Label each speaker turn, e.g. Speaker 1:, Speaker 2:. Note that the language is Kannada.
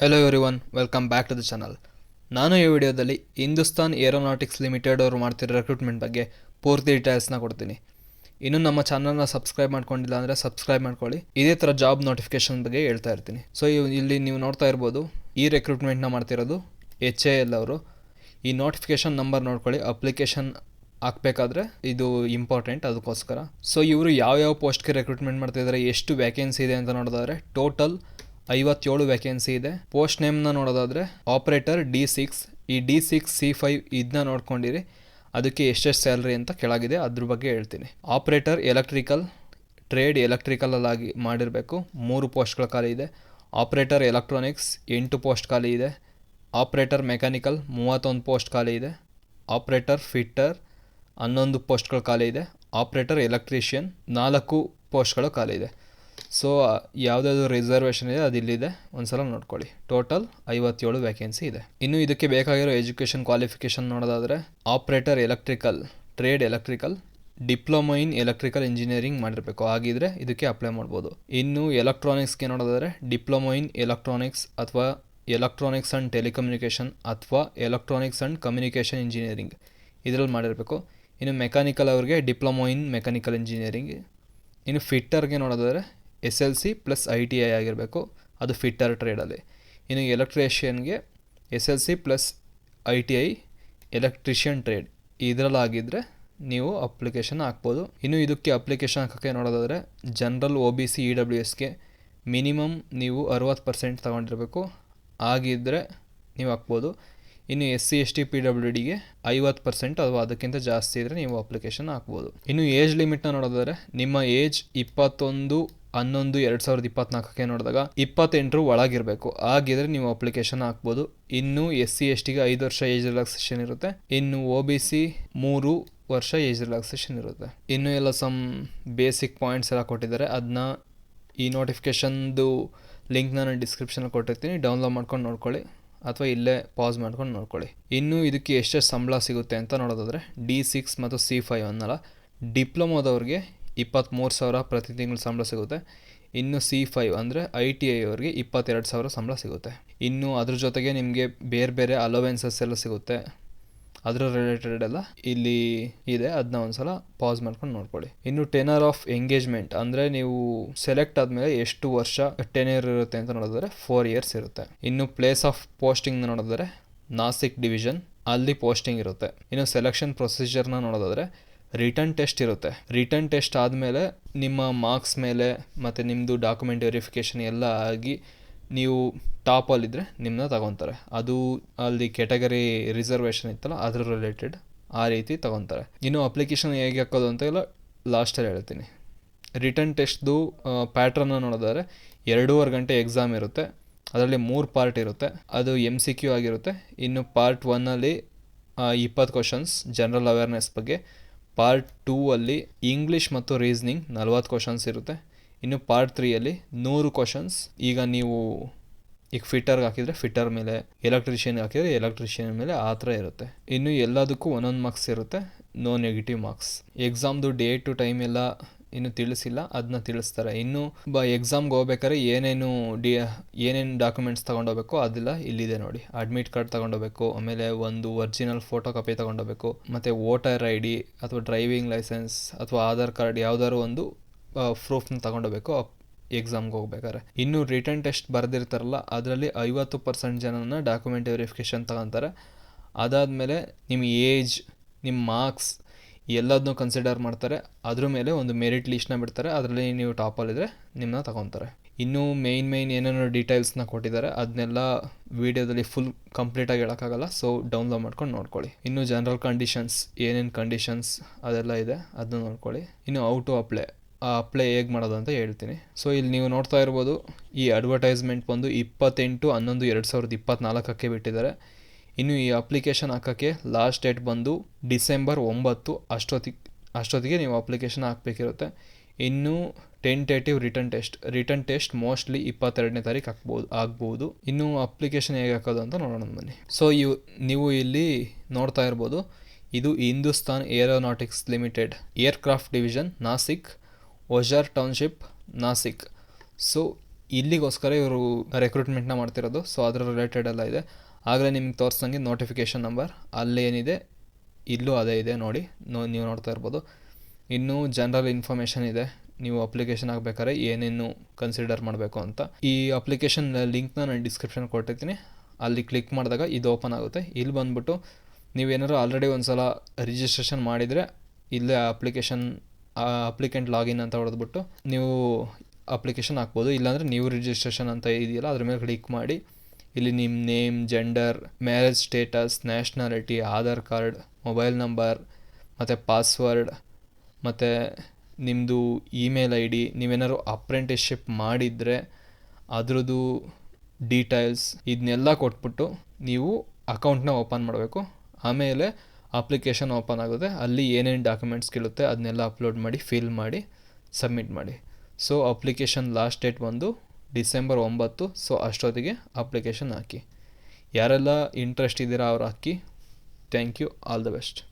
Speaker 1: Hello everyone, welcome back to the channel. ನಾನು ಈ ವಿಡಿಯೋದಲ್ಲಿ ಹಿಂದೂಸ್ತಾನ್ ಏರೋನಾಟಿಕ್ಸ್ ಲಿಮಿಟೆಡ್ ಅವರು ಮಾಡ್ತಿರೋ ರೆಕ್ರೂಟ್ಮೆಂಟ್ ಬಗ್ಗೆ ಪೂರ್ತಿ ಡೀಟೇಲ್ಸ್ನ ಕೊಡ್ತೀನಿ. ಇನ್ನು ನಮ್ಮ ಚಾನಲ್ನ ಸಬ್ಸ್ಕ್ರೈಬ್ ಮಾಡ್ಕೊಂಡಿಲ್ಲ ಅಂದರೆ ಸಬ್ಸ್ಕ್ರೈಬ್ ಮಾಡ್ಕೊಳ್ಳಿ. ಇದೇ ಥರ ಜಾಬ್ ನೋಟಿಫಿಕೇಶನ್ ಬಗ್ಗೆ ಹೇಳ್ತಾ ಇರ್ತೀನಿ. ಸೊ ಇಲ್ಲಿ ನೀವು ನೋಡ್ತಾ ಇರ್ಬೋದು, ಈ ರೆಕ್ರೂಟ್ಮೆಂಟ್ನ ಮಾಡ್ತಿರೋದು HAL ಅವರು. ಈ ನೋಟಿಫಿಕೇಶನ್ ನಂಬರ್ ನೋಡ್ಕೊಳ್ಳಿ. ಅಪ್ಲಿಕೇಶನ್ ಹಾಕಬೇಕಾದ್ರೆ ಇದು ಇಂಪಾರ್ಟೆಂಟ್, ಅದಕ್ಕೋಸ್ಕರ. ಸೊ ಇವರು ಯಾವ್ಯಾವ ಪೋಸ್ಟ್ಗೆ ರೆಕ್ರೂಟ್ಮೆಂಟ್ ಮಾಡ್ತಿದ್ದಾರೆ, ಎಷ್ಟು ವ್ಯಾಕೆನ್ಸಿ ಇದೆ ಅಂತ ನೋಡೋದಾದ್ರೆ ಟೋಟಲ್ 57 ವ್ಯಾಕೆನ್ಸಿ ಇದೆ. ಪೋಸ್ಟ್ ನೇಮ್ನ ನೋಡೋದಾದರೆ ಆಪ್ರೇಟರ್ D6. ಈ D6 C5 ಇದನ್ನ ನೋಡ್ಕೊಂಡಿರಿ. ಅದಕ್ಕೆ ಎಷ್ಟೆಷ್ಟು ಸ್ಯಾಲ್ರಿ ಅಂತ ಕೆಳಗಿದೆ, ಅದ್ರ ಬಗ್ಗೆ ಹೇಳ್ತೀನಿ. ಆಪ್ರೇಟರ್ ಎಲೆಕ್ಟ್ರಿಕಲ್, ಟ್ರೇಡ್ ಎಲೆಕ್ಟ್ರಿಕಲಲ್ಲಿ ಮಾಡಿರಬೇಕು, 3 ಪೋಸ್ಟ್ಗಳ ಖಾಲಿ ಇದೆ. ಆಪ್ರೇಟರ್ ಎಲೆಕ್ಟ್ರಾನಿಕ್ಸ್ 8 ಪೋಸ್ಟ್ ಖಾಲಿ ಇದೆ. ಆಪ್ರೇಟರ್ ಮೆಕ್ಯಾನಿಕಲ್ 31 ಪೋಸ್ಟ್ ಖಾಲಿ ಇದೆ. ಆಪ್ರೇಟರ್ ಫಿಟ್ಟರ್ 11 ಪೋಸ್ಟ್ಗಳು ಖಾಲಿ ಇದೆ. ಆಪ್ರೇಟರ್ ಎಲೆಕ್ಟ್ರಿಷಿಯನ್ 4 ಪೋಸ್ಟ್ಗಳು ಖಾಲಿ ಇದೆ. ಸೊ ಯಾವುದಾದ್ರು ರಿಸರ್ವೇಷನ್ ಇದೆ, ಅದಿಲ್ಲಿದೆ, ಒಂದ್ಸಲ ನೋಡ್ಕೊಳ್ಳಿ. ಟೋಟಲ್ 57 ವ್ಯಾಕೆನ್ಸಿ ಇದೆ. ಇನ್ನು ಇದಕ್ಕೆ ಬೇಕಾಗಿರೋ ಎಜುಕೇಷನ್ ಕ್ವಾಲಿಫಿಕೇಷನ್ ನೋಡೋದಾದರೆ operator electrical, trade electrical, diploma in electrical engineering ಮಾಡಿರಬೇಕು, ಆಗಿದ್ರೆ ಇದಕ್ಕೆ ಅಪ್ಲೈ ಮಾಡ್ಬೋದು. ಇನ್ನು ಎಲೆಕ್ಟ್ರಾನಿಕ್ಸ್ಗೆ ನೋಡೋದಾದರೆ ಡಿಪ್ಲೊಮಾ ಇನ್ ಎಲೆಕ್ಟ್ರಾನಿಕ್ಸ್ ಅಥವಾ ಎಲೆಕ್ಟ್ರಾನಿಕ್ಸ್ ಆ್ಯಂಡ್ ಟೆಲಿಕಮ್ಯುನಿಕೇಷನ್ ಅಥವಾ ಎಲೆಕ್ಟ್ರಾನಿಕ್ಸ್ ಆ್ಯಂಡ್ ಕಮ್ಯುನಿಕೇಷನ್ ಇಂಜಿನಿಯರಿಂಗ್ ಇದರಲ್ಲಿ ಮಾಡಿರಬೇಕು. ಇನ್ನು ಮೆಕ್ಯಾನಿಕಲ್ ಅವ್ರಿಗೆ ಡಿಪ್ಲೊಮಾ ಇನ್ ಮೆಕ್ಯಾನಿಕಲ್ ಇಂಜಿನಿಯರಿಂಗ್. ಇನ್ನು ಫಿಟ್ಟರ್ಗೆ ನೋಡೋದಾದರೆ SLC ಪ್ಲಸ್ ITI ಆಗಿರಬೇಕು, ಅದು ಫಿಟ್ಟರ್ ಟ್ರೇಡಲ್ಲಿ. ಇನ್ನು ಎಲೆಕ್ಟ್ರಿಷಿಯನ್ಗೆ SLC plus ITI electrician trade ಇದರಲ್ಲಾಗಿದ್ದರೆ ನೀವು ಅಪ್ಲಿಕೇಶನ್ ಹಾಕ್ಬೋದು. ಇನ್ನು ಇದಕ್ಕೆ ಅಪ್ಲಿಕೇಶನ್ ಹಾಕೋಕ್ಕೆ ನೋಡೋದಾದರೆ ಜನರಲ್ OBC EWSಗೆ ಮಿನಿಮಮ್ ನೀವು 60% ತಗೊಂಡಿರಬೇಕು, ಆಗಿದ್ದರೆ ನೀವು ಹಾಕ್ಬೋದು. ಇನ್ನು SC ST PWDಗೆ 50% ಅಥವಾ ಅದಕ್ಕಿಂತ ಜಾಸ್ತಿ ಇದ್ದರೆ ನೀವು ಅಪ್ಲಿಕೇಶನ್ ಹಾಕ್ಬೋದು. ಇನ್ನು ಏಜ್ ಲಿಮಿಟ್ನ ನೋಡೋದಾದರೆ ನಿಮ್ಮ ಏಜ್ 21/11/2024ಕ್ಕೆ ನೋಡಿದಾಗ 28 ಒಳಗಿರಬೇಕು, ಆಗಿದ್ರೆ ನೀವು ಅಪ್ಲಿಕೇಶನ್ ಹಾಕ್ಬೋದು. ಇನ್ನು SC STಗೆ 5 ವರ್ಷ ಏಜ್ ರಿಲ್ಯಾಕ್ಸೇಷನ್ ಇರುತ್ತೆ. ಇನ್ನು OBC 3 ವರ್ಷ ಏಜ್ ರಿಲ್ಯಾಕ್ಸೇಷನ್ ಇರುತ್ತೆ. ಇನ್ನು ಎಲ್ಲ ಸಮ್ ಬೇಸಿಕ್ ಪಾಯಿಂಟ್ಸ್ ಎಲ್ಲ ಕೊಟ್ಟಿದ್ದಾರೆ. ಅದನ್ನ ಈ ನೋಟಿಫಿಕೇಷನ್ದು ಲಿಂಕ್ನ ನಾನು ಡಿಸ್ಕ್ರಿಪ್ಷನಲ್ಲಿ ಕೊಟ್ಟಿರ್ತೀನಿ, ಡೌನ್ಲೋಡ್ ಮಾಡ್ಕೊಂಡು ನೋಡ್ಕೊಳ್ಳಿ ಅಥವಾ ಇಲ್ಲೇ ಪಾಸ್ ಮಾಡ್ಕೊಂಡು ನೋಡ್ಕೊಳ್ಳಿ. ಇನ್ನು ಇದಕ್ಕೆ ಎಷ್ಟೆಷ್ಟು ಸಂಬಳ ಸಿಗುತ್ತೆ ಅಂತ ನೋಡೋದಾದರೆ D6 ಮತ್ತು C5 ಅನ್ನಲ್ಲ, ಡಿಪ್ಲೊಮೋದವ್ರಿಗೆ 23,000 ಪ್ರತಿ ತಿಂಗಳು ಸಂಬಳ ಸಿಗುತ್ತೆ. ಇನ್ನು C5 ಅಂದರೆ ITI ಅವ್ರಿಗೆ 22,000 ಸಂಬಳ ಸಿಗುತ್ತೆ. ಇನ್ನು ಅದ್ರ ಜೊತೆಗೆ ನಿಮಗೆ ಬೇರೆ ಬೇರೆ ಅಲೋವೆನ್ಸಸ್ ಎಲ್ಲ ಸಿಗುತ್ತೆ, ಅದರ ರಿಲೇಟೆಡ್ ಎಲ್ಲ ಇಲ್ಲಿ ಇದೆ, ಅದನ್ನ ಒಂದ್ಸಲ ಪಾಸ್ ಮಾಡ್ಕೊಂಡು ನೋಡ್ಕೊಳ್ಳಿ. ಇನ್ನು ಟೆನರ್ ಆಫ್ ಎಂಗೇಜ್ಮೆಂಟ್ ಅಂದರೆ ನೀವು ಸೆಲೆಕ್ಟ್ ಆದಮೇಲೆ ಎಷ್ಟು ವರ್ಷ ಟೆನರ್ ಇರುತ್ತೆ ಅಂತ ನೋಡಿದ್ರೆ 4 years ಇರುತ್ತೆ. ಇನ್ನು ಪ್ಲೇಸ್ ಆಫ್ ಪೋಸ್ಟಿಂಗ್ ನೋಡಿದ್ರೆ ನಾಸಿಕ್ ಡಿವಿಷನ್, ಅಲ್ಲಿ ಪೋಸ್ಟಿಂಗ್ ಇರುತ್ತೆ. ಇನ್ನು ಸೆಲೆಕ್ಷನ್ ಪ್ರೊಸೀಜರ್ನ ನೋಡೋದಾದರೆ ರಿಟರ್ನ್ ಟೆಸ್ಟ್ ಇರುತ್ತೆ. ರಿಟರ್ನ್ ಟೆಸ್ಟ್ ಆದಮೇಲೆ ನಿಮ್ಮ ಮಾರ್ಕ್ಸ್ ಮೇಲೆ ಮತ್ತು ನಿಮ್ಮದು ಡಾಕ್ಯುಮೆಂಟ್ ವೆರಿಫಿಕೇಷನ್ ಎಲ್ಲ ಆಗಿ ನೀವು ಟಾಪಲ್ಲಿದ್ದರೆ ನಿಮ್ಮನ್ನ ತಗೊತಾರೆ. ಅದು ಅಲ್ಲಿ ಕೆಟಗರಿ ರಿಸರ್ವೇಷನ್ ಇತ್ತಲ್ಲ, ಅದ್ರ ರಿಲೇಟೆಡ್ ಆ ರೀತಿ ತಗೊತಾರೆ. ಇನ್ನು ಅಪ್ಲಿಕೇಶನ್ ಹೇಗೆ ಹಾಕೋದು ಅಂತ ಎಲ್ಲ ಲಾಸ್ಟಲ್ಲಿ ಹೇಳ್ತೀನಿ. ರಿಟರ್ನ್ ಟೆಸ್ಟ್ದು ಪ್ಯಾಟ್ರನ್ನ ನೋಡಿದ್ರೆ 2.5 ಗಂಟೆ ಎಕ್ಸಾಮ್ ಇರುತ್ತೆ. ಅದರಲ್ಲಿ 3 ಪಾರ್ಟ್ ಇರುತ್ತೆ. ಅದು MCQ ಆಗಿರುತ್ತೆ. ಇನ್ನು ಪಾರ್ಟ್ 1ಅಲ್ಲಿ 20 ಕ್ವಶನ್ಸ್ ಜನರಲ್ ಅವೇರ್ನೆಸ್ ಬಗ್ಗೆ. ಪಾರ್ಟ್ 2ಅಲ್ಲಿ ಇಂಗ್ಲೀಷ್ ಮತ್ತು ರೀಸನಿಂಗ್ 40 ಕ್ವಶನ್ಸ್ ಇರುತ್ತೆ. ಇನ್ನು ಪಾರ್ಟ್ 3ಅಲ್ಲಿ 100 ಕ್ವಶನ್ಸ್. ಈಗ ನೀವು ಫಿಟ್ಟರ್ಗೆ ಹಾಕಿದರೆ ಫಿಟ್ಟರ್ ಮೇಲೆ, ಎಲೆಕ್ಟ್ರಿಷಿಯನ್ಗೆ ಹಾಕಿದರೆ ಎಲೆಕ್ಟ್ರಿಷಿಯನ್ ಮೇಲೆ, ಆ ಥರ ಇರುತ್ತೆ. ಇನ್ನು ಎಲ್ಲದಕ್ಕೂ 1 ಮಾರ್ಕ್ಸ್ ಇರುತ್ತೆ, ನೋ ನೆಗೆಟಿವ್ ಮಾರ್ಕ್ಸ್. ಎಕ್ಸಾಮ್ದು ಡೇಟು ಟೈಮ್ ಎಲ್ಲ ಇನ್ನೂ ತಿಳಿಸಿಲ್ಲ, ಅದನ್ನ ತಿಳಿಸ್ತಾರೆ. ಇನ್ನು ಎಕ್ಸಾಮ್ಗೆ ಹೋಗ್ಬೇಕಾದ್ರೆ ಏನೇನು ಡಾಕ್ಯುಮೆಂಟ್ಸ್ ತೊಗೊಂಡೋಗ್ಬೇಕು ಅದೆಲ್ಲ ಇಲ್ಲಿದೆ ನೋಡಿ. ಅಡ್ಮಿಟ್ ಕಾರ್ಡ್ ತೊಗೊಂಡೋಗ್ಬೇಕು, ಆಮೇಲೆ ಒಂದು ಒರಿಜಿನಲ್ ಫೋಟೋ ಕಾಪಿ ತೊಗೊಂಡೋಗ್ಬೇಕು, ಮತ್ತು ವೋಟರ್ ID ಅಥವಾ ಡ್ರೈವಿಂಗ್ ಲೈಸೆನ್ಸ್ ಅಥವಾ ಆಧಾರ್ ಕಾರ್ಡ್ ಯಾವುದಾದ್ರು ಒಂದು ಪ್ರೂಫ್ನ ತೊಗೊಂಡೋಗ್ಬೇಕು ಎಕ್ಸಾಮ್ಗೆ ಹೋಗ್ಬೇಕಾದ್ರೆ. ಇನ್ನು ರಿಟರ್ನ್ ಟೆಸ್ಟ್ ಬರೆದಿರ್ತಾರಲ್ಲ, ಅದರಲ್ಲಿ 50% ಜನನ ಡಾಕ್ಯುಮೆಂಟ್ ವೆರಿಫಿಕೇಷನ್ ತಗೊತಾರೆ. ಅದಾದಮೇಲೆ ನಿಮ್ಮ ಏಜ್, ನಿಮ್ಮ ಮಾರ್ಕ್ಸ್ ಎಲ್ಲದನ್ನೂ ಕನ್ಸಿಡರ್ ಮಾಡ್ತಾರೆ. ಅದ್ರ ಮೇಲೆ ಒಂದು ಮೆರಿಟ್ ಲೀಸ್ಟ್ನ ಬಿಡ್ತಾರೆ, ಅದರಲ್ಲಿ ನೀವು ಟಾಪಲ್ಲಿದ್ದರೆ ನಿಮ್ಮನ್ನ ತಗೊತಾರೆ. ಇನ್ನೂ ಮೇಯ್ನ್ ಏನೇನೋ ಡೀಟೇಲ್ಸ್ನ ಕೊಟ್ಟಿದ್ದಾರೆ, ಅದನ್ನೆಲ್ಲ ವೀಡಿಯೋದಲ್ಲಿ ಫುಲ್ ಕಂಪ್ಲೀಟಾಗಿ ಹೇಳೋಕ್ಕಾಗಲ್ಲ, ಸೊ ಡೌನ್ಲೋಡ್ ಮಾಡ್ಕೊಂಡು ನೋಡ್ಕೊಳ್ಳಿ. ಇನ್ನು ಜನರಲ್ ಕಂಡೀಷನ್ಸ್, ಏನೇನು ಕಂಡೀಷನ್ಸ್ ಅದೆಲ್ಲ ಇದೆ, ಅದನ್ನ ನೋಡ್ಕೊಳ್ಳಿ. ಇನ್ನು ಔ ಟು ಅಪ್ಲೈ ಹೇಗೆ ಮಾಡೋದು ಅಂತ ಹೇಳ್ತೀನಿ. ಸೊ ಇಲ್ಲಿ ನೀವು ನೋಡ್ತಾ ಇರ್ಬೋದು, ಈ ಅಡ್ವರ್ಟೈಸ್ಮೆಂಟ್ ಬಂದು 28/11/2024ಕ್ಕೆ ಬಿಟ್ಟಿದ್ದಾರೆ. ಇನ್ನು ಈ ಅಪ್ಲಿಕೇಶನ್ ಹಾಕೋಕ್ಕೆ ಲಾಸ್ಟ್ ಡೇಟ್ ಬಂದು ಡಿಸೆಂಬರ್ 9 ಅಷ್ಟೊತ್ತಿಗೆ ನೀವು ಅಪ್ಲಿಕೇಶನ್ ಹಾಕಬೇಕಿರುತ್ತೆ. ಇನ್ನು ಟೆಂಟೇಟಿವ್ ರಿಟರ್ನ್ ಟೆಸ್ಟ್ ಮೋಸ್ಟ್ಲಿ 22ನೇ ತಾರೀಕು ಆಗ್ಬೋದು. ಇನ್ನು ಅಪ್ಲಿಕೇಶನ್ ಹೇಗೆ ಹಾಕೋದು ಅಂತ ನೋಡೋಣ ಬನ್ನಿ. ಸೊ ನೀವು ಇಲ್ಲಿ ನೋಡ್ತಾ ಇರ್ಬೋದು, ಇದು Hindustan aeronautics limited, aircraft division, Nasik, Ojhar township, Nasik. So ಇಲ್ಲಿಗೋಸ್ಕರ ಇವರು ರೆಕ್ರೂಟ್ಮೆಂಟ್ನ ಮಾಡ್ತಿರೋದು. ಸೊ ಅದರ ರಿಲೇಟೆಡ್ ಎಲ್ಲ ಇದೆ. ಆಗಲೇ ನಿಮ್ಗೆ ತೋರಿಸ್ದಂಗೆ ನೋಟಿಫಿಕೇಷನ್ ನಂಬರ್ ಅಲ್ಲಿ ಏನಿದೆ ಇಲ್ಲೂ ಅದೇ ಇದೆ ನೋಡಿ, ನೀವು ನೋಡ್ತಾ ಇರ್ಬೋದು. ಇನ್ನೂ ಜನರಲ್ ಇನ್ಫಾರ್ಮೇಷನ್ ಇದೆ, ನೀವು ಅಪ್ಲಿಕೇಶನ್ ಆಗಬೇಕಾದ್ರೆ ಏನೇನು ಕನ್ಸಿಡರ್ ಮಾಡಬೇಕು ಅಂತ. ಈ ಅಪ್ಲಿಕೇಶನ್ ಲಿಂಕ್ನ ನಾನು ಡಿಸ್ಕ್ರಿಪ್ಷನ್ ಕೊಟ್ಟಿರ್ತೀನಿ, ಅಲ್ಲಿ ಕ್ಲಿಕ್ ಮಾಡಿದಾಗ ಇದು ಓಪನ್ ಆಗುತ್ತೆ. ಇಲ್ಲಿ ಬಂದುಬಿಟ್ಟು ನೀವೇನಾದ್ರು ಆಲ್ರೆಡಿ ಒಂದು ಸಲ ರಿಜಿಸ್ಟ್ರೇಷನ್ ಮಾಡಿದರೆ ಇಲ್ಲೇ ಅಪ್ಲಿಕೆಂಟ್ ಲಾಗಿನ್ ಅಂತ ಹೊಡೆದ್ಬಿಟ್ಟು ನೀವು ಅಪ್ಲಿಕೇಶನ್ ಹಾಕ್ಬೋದು. ಇಲ್ಲಾಂದರೆ ನೀವು ರಿಜಿಸ್ಟ್ರೇಷನ್ ಅಂತ ಇದೆಯಲ್ಲ ಅದ್ರ ಮೇಲೆ ಕ್ಲಿಕ್ ಮಾಡಿ ಇಲ್ಲಿ ನಿಮ್ಮ name, gender, marriage status, nationality, Aadhaar card, mobile number ಮತ್ತು ಪಾಸ್ವರ್ಡ್ ಮತ್ತು ನಿಮ್ಮದು ಇಮೇಲ್ ಐ ಡಿ, ನೀವೇನಾದ್ರು ಅಪ್ರೆಂಟಿಸ್ಶಿಪ್ ಮಾಡಿದರೆ ಅದ್ರದ್ದು ಡೀಟೇಲ್ಸ್ ಇದನ್ನೆಲ್ಲ ಕೊಟ್ಬಿಟ್ಟು ನೀವು ಅಕೌಂಟ್ನ ಓಪನ್ ಮಾಡಬೇಕು. ಆಮೇಲೆ ಅಪ್ಲಿಕೇಶನ್ ಓಪನ್ ಆಗುತ್ತೆ. ಅಲ್ಲಿ ಏನೇನು ಡಾಕ್ಯುಮೆಂಟ್ಸ್ ಕೇಳುತ್ತೆ ಅದನ್ನೆಲ್ಲ ಅಪ್ಲೋಡ್ ಮಾಡಿ ಫಿಲ್ ಮಾಡಿ ಸಬ್ಮಿಟ್ ಮಾಡಿ. ಸೊ ಅಪ್ಲಿಕೇಶನ್ ಲಾಸ್ಟ್ ಡೇಟ್ ಬಂದು ಡಿಸೆಂಬರ್ 9. ಸೊ ಅಷ್ಟೊತ್ತಿಗೆ ಅಪ್ಲಿಕೇಶನ್ ಹಾಕಿ. ಯಾರೆಲ್ಲ ಇಂಟ್ರೆಸ್ಟ್ ಇದ್ದೀರಾ ಅವ್ರು ಹಾಕಿ. Thank you, all the best.